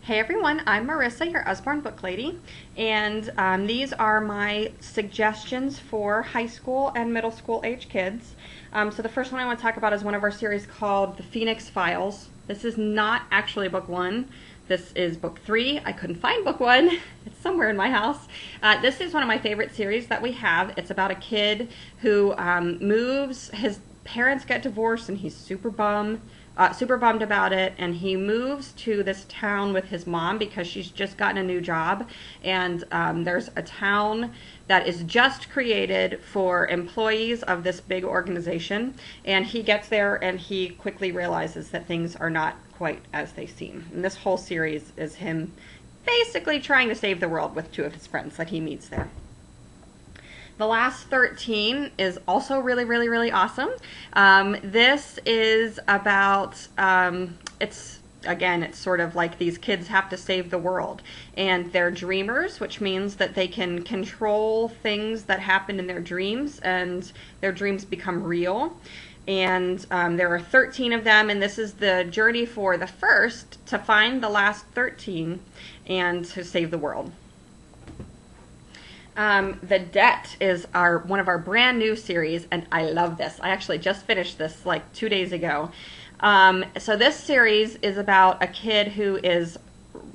Hey everyone, I'm Marissa, your Usborne book lady, and these are my suggestions for high school and middle school age kids. So the first one I want to talk about is one of our series called The Phoenix Files. This is not actually book one. This is book 3. I couldn't find book 1. It's somewhere in my house. This is one of my favorite series that we have. It's about a kid who moves. His parents get divorced and he's super bummed about it, and he moves to this town with his mom because she's just gotten a new job, and there's a town that is just created for employees of this big organization, and he gets there and he quickly realizes that things are not quite as they seem. And this whole series is him basically trying to save the world with 2 of his friends that he meets there. The Last 13 is also really awesome. This is about, it's sort of like these kids have to save the world. And they're dreamers, which means that they can control things that happen in their dreams, and their dreams become real. And there are 13 of them, and this is the journey for the first to find the last 13 and to save the world. The Debt is one of our brand new series, and I love this. I actually just finished this like 2 days ago. So this series is about a kid who is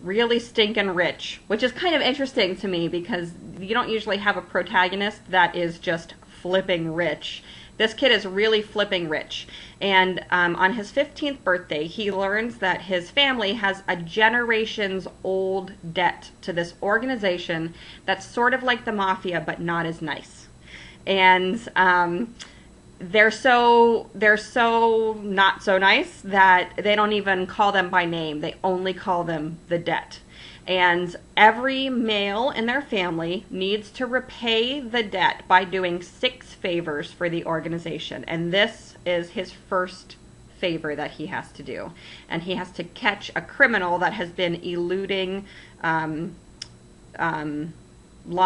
really stinking rich, which is kind of interesting to me because you don't usually have a protagonist that is just flipping rich. This kid is really flipping rich, and on his 15th birthday, he learns that his family has a generations old debt to this organization that's sort of like the mafia, but not as nice. And they're so not so nice that they don't even call them by name. They only call them the Debt. And every male in their family needs to repay the debt by doing 6 favors for the organization. And this is his first favor that he has to do. And he has to catch a criminal that has been eluding law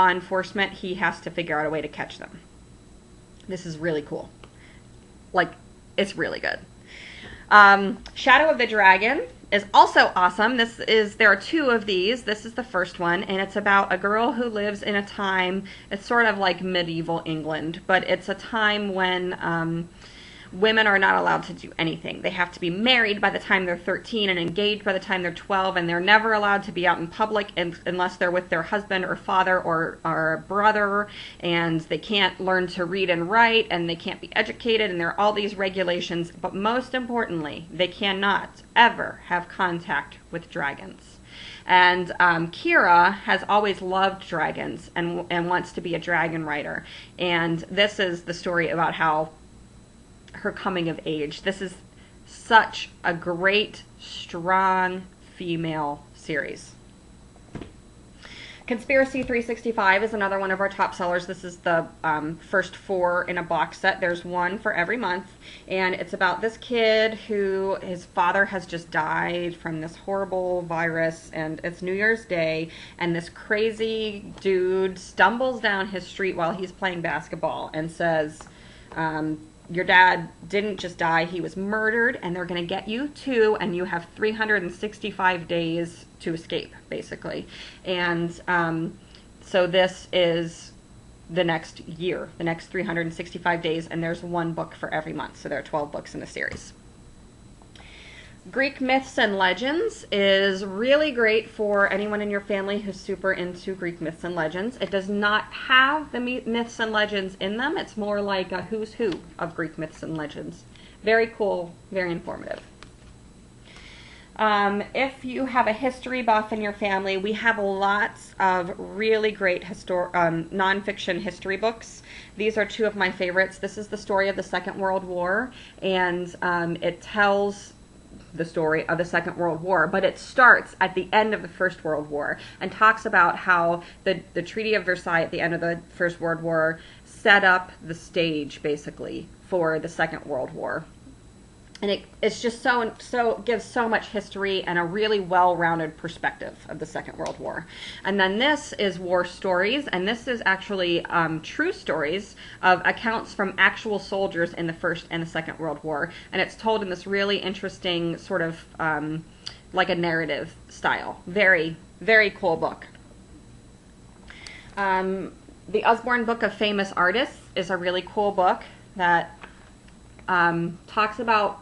enforcement. He has to figure out a way to catch them. This is really cool. Like, it's really good. Shadow of the Dragon is also awesome. There are 2 of these. This is the first one, and it's about a girl who lives in a time, it's sort of like medieval England, but it's a time when women are not allowed to do anything. They have to be married by the time they're 13 and engaged by the time they're 12, and they're never allowed to be out in public unless they're with their husband or father or brother, and they can't learn to read and write, and they can't be educated, and there are all these regulations, but most importantly, they cannot ever have contact with dragons. And Kira has always loved dragons and wants to be a dragon rider, and this is the story about how her coming of age. This is such a great, strong female series. Conspiracy 365 is another one of our top sellers. This is the first 4 in a box set. There's 1 for every month, and it's about this kid who his father has just died from this horrible virus, and it's New Year's Day, and this crazy dude stumbles down his street while he's playing basketball and says, your dad didn't just die, he was murdered, and they're going to get you too, and you have 365 days to escape, basically. And so this is the next year, the next 365 days, and there's 1 book for every month, so there are 12 books in the series. Greek Myths and Legends is really great for anyone in your family who's super into Greek myths and legends. It does not have the myths and legends in them. It's more like a who's who of Greek myths and legends. Very cool, very informative. If you have a history buff in your family, we have lots of really great nonfiction history books. These are 2 of my favorites. This is the story of the Second World War, and it tells the story of the Second World War, but it starts at the end of the First World War and talks about how the Treaty of Versailles at the end of the First World War set up the stage, basically, for the Second World War. And it's just gives so much history and a really well-rounded perspective of the Second World War. And then this is war stories, and this is actually true stories of accounts from actual soldiers in the First and the Second World War. And it's told in this really interesting sort of like a narrative style. Very, very cool book. The Usborne Book of Famous Artists is a really cool book that talks about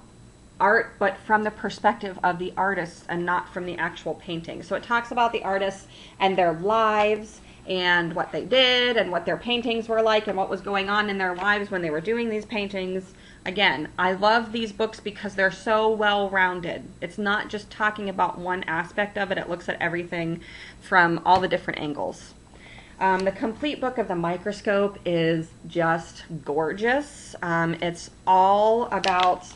art, but from the perspective of the artists and not from the actual painting. So it talks about the artists and their lives and what they did and what their paintings were like and what was going on in their lives when they were doing these paintings. Again, I love these books because they're so well-rounded. It's not just talking about one aspect of it. It looks at everything from all the different angles. The complete book of the microscope is just gorgeous. It's all about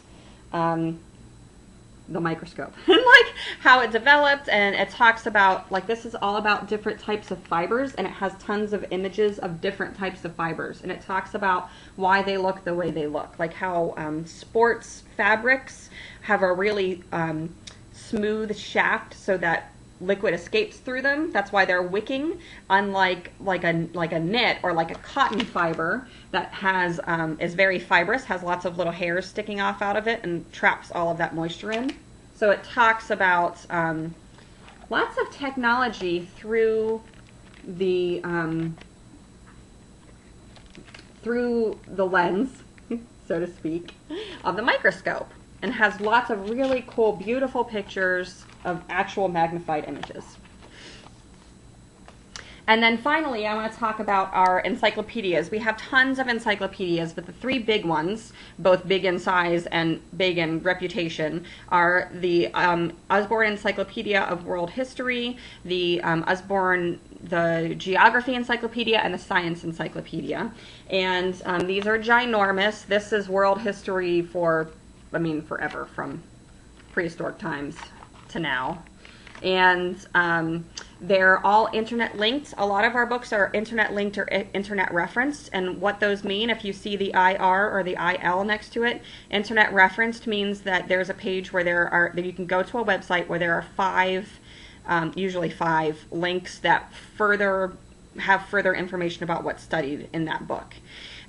the microscope and like how it developed, and it talks about, like, this is all about different types of fibers, and it has tons of images of different types of fibers, and it talks about why they look the way they look, like how sports fabrics have a really smooth shaft so that liquid escapes through them. That's why they're wicking, unlike like a knit or like a cotton fiber that has is very fibrous, has lots of little hairs sticking off out of it and traps all of that moisture in. So it talks about lots of technology through the lens, so to speak, of the microscope, and has lots of really cool, beautiful pictures of actual magnified images. And then finally, I want to talk about our encyclopedias. We have tons of encyclopedias, but the three big ones, both big in size and big in reputation, are the Usborne Encyclopedia of World History, the the Geography Encyclopedia, and the Science Encyclopedia. And these are ginormous. This is world history for, I mean, forever, from prehistoric times to now. And they're all internet linked. A lot of our books are internet linked or internet referenced, and what those mean, if you see the IR or the IL next to it, internet referenced means that there's a page where that you can go to a website where there are usually five links that have further information about what's studied in that book.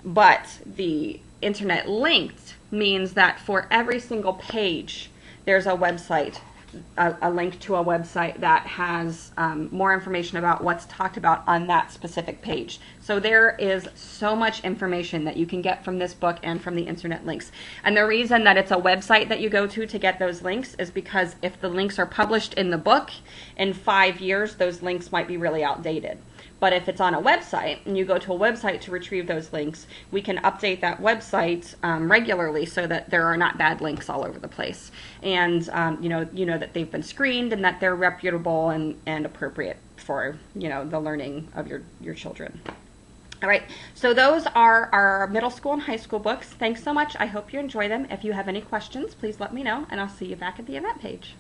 But the internet linked means that for every single page there's a website, a link to a website that has more information about what's talked about on that specific page. So there is so much information that you can get from this book and from the internet links. And the reason that it's a website that you go to get those links is because if the links are published in the book, in 5 years those links might be really outdated. But if it's on a website and you go to a website to retrieve those links, we can update that website regularly so that there are not bad links all over the place. And you know that they've been screened and that they're reputable and appropriate for the learning of your children. All right, so those are our middle school and high school books. Thanks so much. I hope you enjoy them. If you have any questions, please let me know, and I'll see you back at the event page.